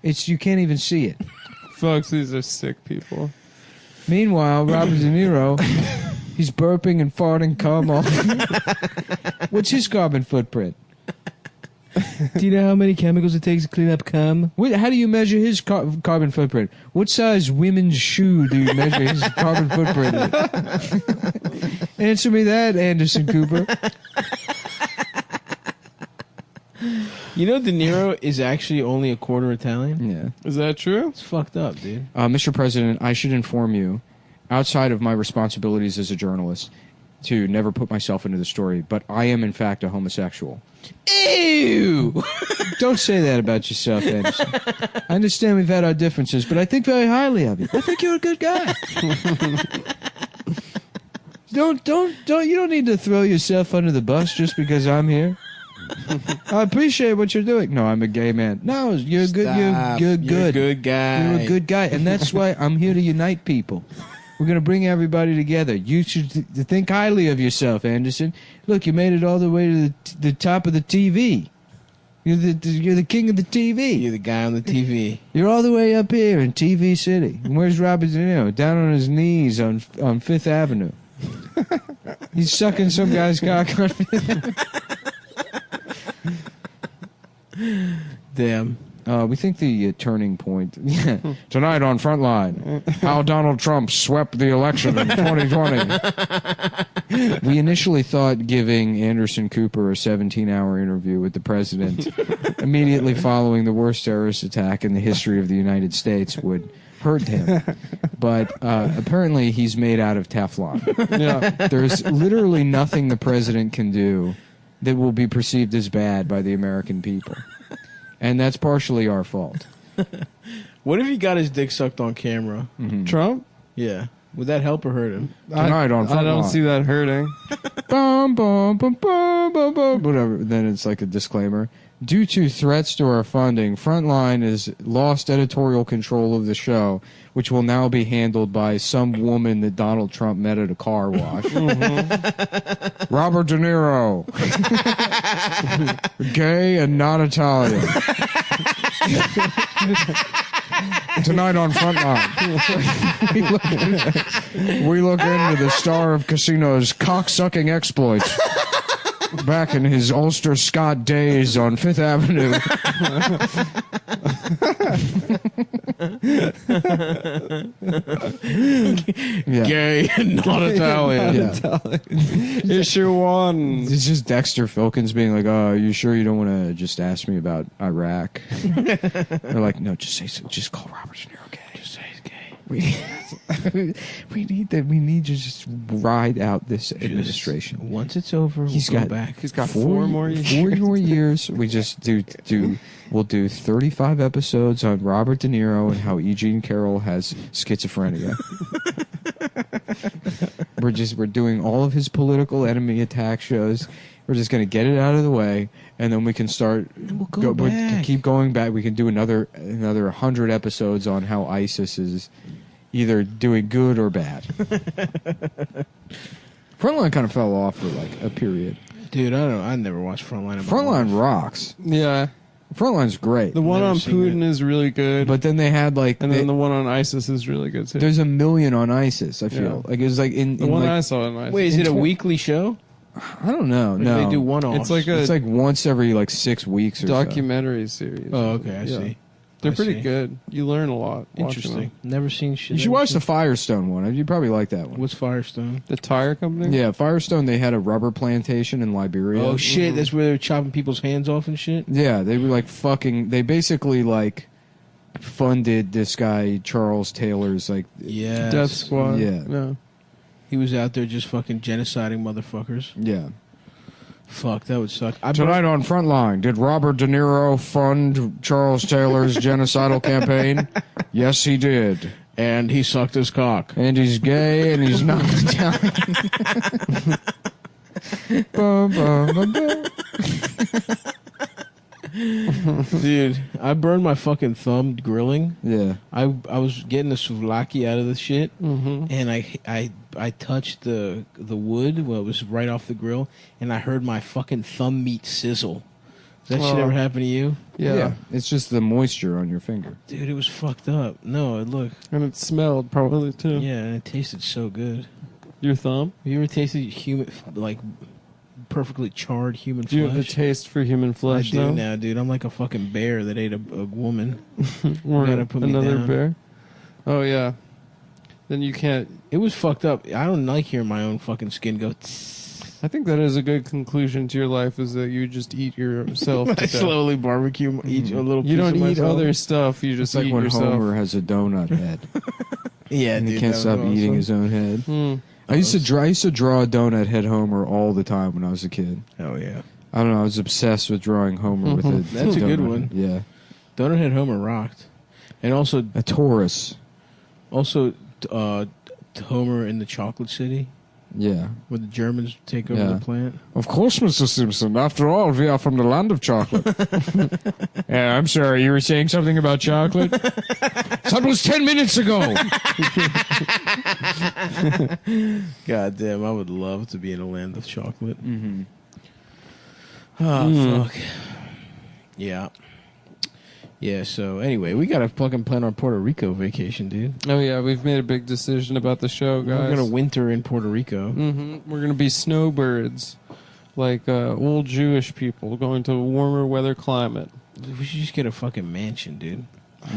You can't even see it. Folks, these are sick people. Meanwhile, Robert De Niro, he's burping and farting cum all. What's his carbon footprint? Do you know how many chemicals it takes to clean up cum? How do you measure his carbon footprint? What size women's shoe do you measure his carbon footprint in? Answer me that, Anderson Cooper. You know, De Niro is actually only a quarter Italian? Yeah. Is that true? It's fucked up, dude. Mr. President, I should inform you, outside of my responsibilities as a journalist, to never put myself into the story, but I am in fact a homosexual. Ew! Don't say that about yourself, Anderson. I understand we've had our differences, but I think very highly of you. I think you're a good guy. You don't need to throw yourself under the bus just because I'm here. I appreciate what you're doing. No, I'm a gay man. No, you're good. You're good. You're a good guy. You're a good guy, and that's why I'm here to unite people. We're going to bring everybody together. You should think highly of yourself, Anderson. Look, you made it all the way to the top of the TV. You're the king of the TV. You're the guy on the TV. You're all the way up here in TV City. And where's Robert De Niro? Down on his knees on Fifth Avenue. He's sucking some guy's cock on Fifth Avenue. Damn. We think the turning point tonight on Frontline, how Donald Trump swept the election in 2020. We initially thought giving Anderson Cooper a 17-hour interview with the president immediately following the worst terrorist attack in the history of the United States would hurt him. But apparently he's made out of Teflon. Yeah. There's literally nothing the president can do that will be perceived as bad by the American people. And that's partially our fault. What if he got his dick sucked on camera? Mm-hmm. Trump? Yeah. Would that help or hurt him? Tonight on Frontline. I don't see that hurting. Bum, bum, bum, bum, bum, bum, whatever. Then it's like a disclaimer. Due to threats to our funding, Frontline has lost editorial control of the show, which will now be handled by some woman that Donald Trump met at a car wash. Mm-hmm. Robert De Niro. Gay and not Italian. Tonight on Frontline, we look into the star of Casino's cock-sucking exploits back in his Ulster Scott days on Fifth Avenue. Gay and not Italian. Issue 1. It's just Dexter Filkins being like, "Oh, are you sure you don't want to just ask me about Iraq?" They're like, "No, just call Robert De Niro gay. Just say he's gay. We need to just ride out this administration. Once it's over, He's we'll got go back. He's got 4 more years. 4 more years. We just we'll do 35 episodes on Robert De Niro and how Eugene Carroll has schizophrenia. We're doing all of his political enemy attack shows. We're just going to get it out of the way, and then we can start. We'll go back. We can keep going back. We can do another 100 episodes on how ISIS is either doing good or bad. Frontline kind of fell off for like a period. Dude, I never watched Frontline. Frontline rocks. Yeah. Frontline's great. The one Never on seen Putin is really good. But then they had like, and then the one on ISIS is really good too. there's a million on ISIS. I feel like it was like in the one like, I saw on ISIS. Wait, is it a weekly show? I don't know. Or No, do they do one-offs? It's like a it's like once every like 6 weeks or documentary series. Oh, okay, I see. They're I pretty see. good. You learn a lot. watching Interesting. them. Never seen so. shit. You should watch the Firestone one. You'd probably like that one. What's Firestone? The tire company. Yeah, Firestone. They had a rubber plantation in Liberia. Oh shit! That's where they're chopping people's hands off and shit. Yeah, they were like fucking. They basically like funded this guy Charles Taylor's like. Yeah. Death Squad. Yeah. No. He was out there just fucking genociding motherfuckers. Yeah. Fuck, that would suck. Tonight on Frontline, did Robert De Niro fund Charles Taylor's genocidal campaign? Yes, he did. And he sucked his cock. And he's gay and he's not Italian. Bum, bum, bum, bum. Dude, I burned my fucking thumb grilling. Yeah. I was getting the souvlaki out of the shit, and I touched the wood. Well, it was right off the grill, and I heard my fucking thumb meat sizzle. Does that shit ever happen to you? Yeah. It's just the moisture on your finger. Dude, it was fucked up. No, it looked. And it smelled probably too. Yeah, and it tasted so good. Your thumb? Have you ever tasted human, like, perfectly charred human Do you have the flesh? taste for human I flesh do though? now, dude. I'm like a fucking bear that ate a woman. Or gotta put me another down. bear? Oh yeah. Then you can't. It was fucked up. I don't like hearing my own fucking skin go. I think that is a good conclusion to your life, is that you just eat yourself to I death. slowly barbecue each a little. You piece don't of eat myself. other stuff. You just It's like eat when yourself. Homer has a donut head. Yeah, And dude, he can't that was stop eating awesome. his own head. Hmm. I used to draw a donut head Homer all the time when I was a kid. Oh yeah, I don't know. I was obsessed with drawing Homer with a That's a good donut one. head. Yeah, Donut Head Homer rocked, and also a Taurus. Homer in the Chocolate City, Yeah, where the Germans take over Yeah. the plant. of course, Mr. Simpson. After all, we are from the land of chocolate. Yeah, I'm sorry. You were saying something about chocolate. That was 10 minutes ago. God damn, I would love to be in a land of chocolate. Mm-hmm. Oh fuck. Yeah. Yeah. So anyway, we gotta fucking plan our Puerto Rico vacation, dude. Oh yeah, we've made a big decision about the show, guys. We're gonna winter in Puerto Rico. We're gonna be snowbirds, like old Jewish people going to a warmer weather climate. We should just get a fucking mansion, dude.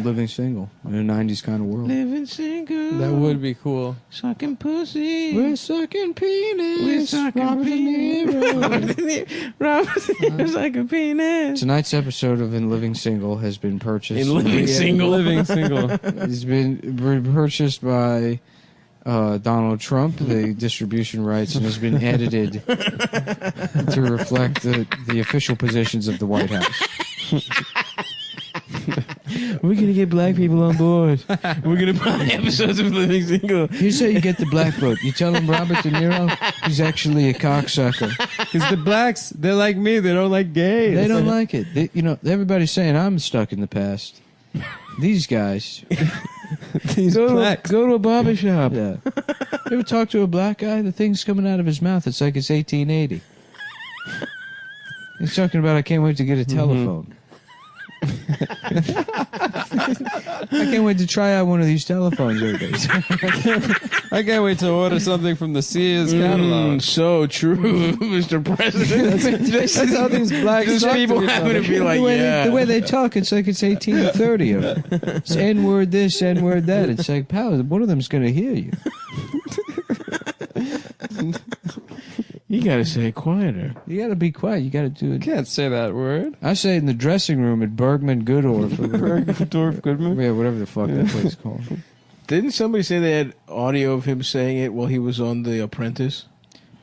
Living single in a 90s kind of world. Living single. That would be cool. Sucking pussy. We're sucking penis. We're sucking Robert De Niro. Robert De Niro's like a penis. Tonight's episode of In Living Single has been purchased. In Living Single. Living single. It's been purchased by Donald Trump, the distribution rights, and has been edited to reflect the official positions of the White House. We're gonna get black people on board. We're gonna buy episodes of Living Single. Here's how you get the black vote. You tell them Robert De Niro, he's actually a cocksucker. Because the blacks, they're like me. They don't like gays. They don't like it. Everybody's saying I'm stuck in the past. These guys. these blacks. Go to a barber shop. Yeah. You ever talk to a black guy? The thing's coming out of his mouth. It's like it's 1880. He's talking about, I can't wait to get a telephone. I can't wait to try out one of these telephones. I can't wait to order something from the Sears catalog. So true, Mr. President. That's how these blacks These talk people to each happen to other. be like, the way they talk, it's like it's 1830. It's N-word this, N-word that. It's like, pal, one of them's going to hear you. You gotta say it quieter. You got to be quiet. You got to do You it. can't say that word. I say it in the dressing room at Bergman Goodorf. Bergdorf Goodman. Yeah, whatever the fuck that place is called. Didn't somebody say they had audio of him saying it while he was on The Apprentice?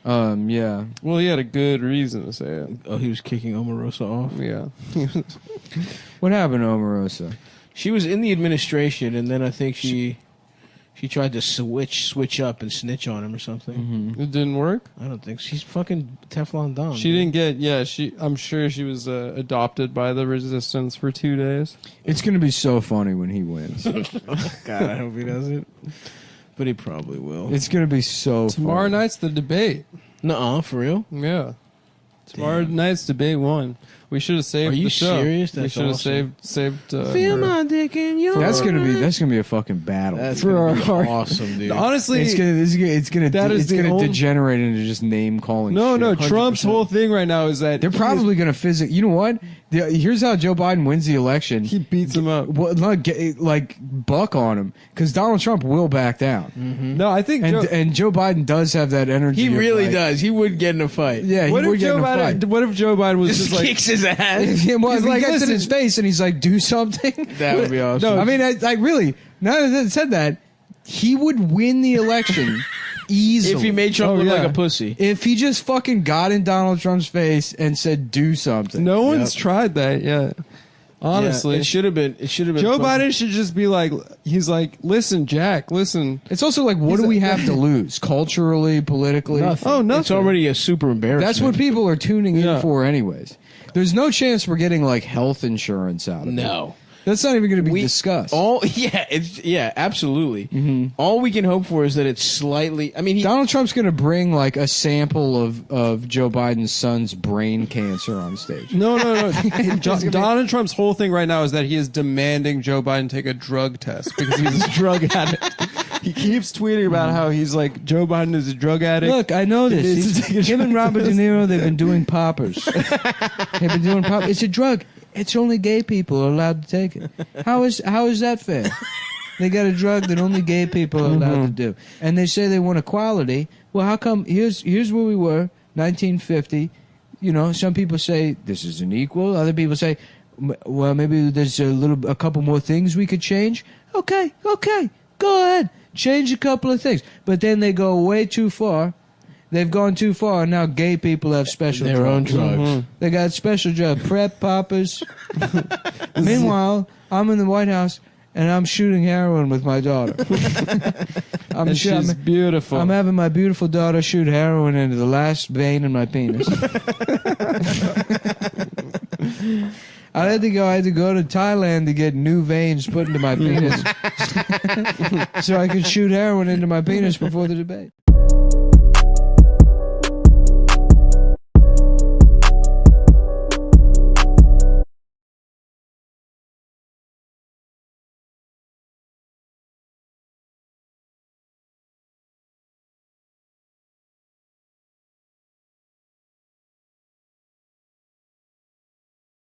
Yeah. Well, he had a good reason to say it. Oh, he was kicking Omarosa off? Yeah. What happened to Omarosa? She was in the administration, and then I think she tried to switch up and snitch on him or something. It didn't work. I don't think she's fucking Teflon Don. She didn't get. Yeah, I'm sure she was adopted by the resistance for 2 days. It's going to be so funny when he wins. God, I hope he doesn't. But he probably will. It's going to be so Tomorrow funny. night's the debate. Nuh-uh, for real? Yeah. Tomorrow night's debate 1. We should have saved Are you the show. serious? We That's should have awesome. saved. Feel my dick in your That's gonna be a fucking battle. That's for gonna be our awesome, dude. Honestly, it's gonna degenerate into just name calling. no, shit. Trump's 100%. whole thing right now is that They're probably gonna You know what? Here's how Joe Biden wins the election. he beats him up. Well, like buck on him because Donald Trump will back down, No, I think and Joe Biden does have that energy. He of, really like- does. He would get in a fight. Yeah, what he would if get Joe in a Biden? fight. What if Joe Biden was Just just like? kicks his ass. Yeah, well, He's if he like, gets in listen- his face and he's like, "Do something." That would be awesome. No, I mean, I really. Now that I said that, he would win the election easily If he made Trump look like a pussy. If he just fucking got in Donald Trump's face and said, "Do something." No one's tried that yet. Honestly, Yeah, it should have been. Joe Biden should just be like, he's like, listen, Jack, listen. It's also like, what do we have to lose culturally, politically? Nothing. Oh, nothing. It's already a super embarrassment. That's what people are tuning in Yeah. for, anyways. There's no chance we're getting like health insurance out of it. No. That's not even going to be discussed. Absolutely. Mm-hmm. All we can hope for is that it's slightly. I mean, Donald Trump's going to bring like a sample of Joe Biden's son's brain cancer on stage. No. Donald Trump's whole thing right now is that he is demanding Joe Biden take a drug test because he's a drug addict. He keeps tweeting about how he's like, Joe Biden is a drug addict. Look, I know He needs this. to take a Him and drug Robert De test. Niro, they've been doing poppers. They've been doing poppers. It's a drug. It's only gay people are allowed to take it. How is that fair? They got a drug that only gay people are allowed to do, and they say they want equality. Well, how come? Here's where we were, 1950. You know, some people say this isn't equal. Other people say, well, maybe there's a couple more things we could change. Okay, go ahead, change a couple of things. But then they go way too far. They've gone too far, and now gay people have special their own drugs. drugs. They got special drugs, prep poppers. Meanwhile, I'm in the White House, and I'm shooting heroin with my daughter. And she's beautiful. I'm having my beautiful daughter shoot heroin into the last vein in my penis. I had to go to Thailand to get new veins put into my penis so I could shoot heroin into my penis before the debate.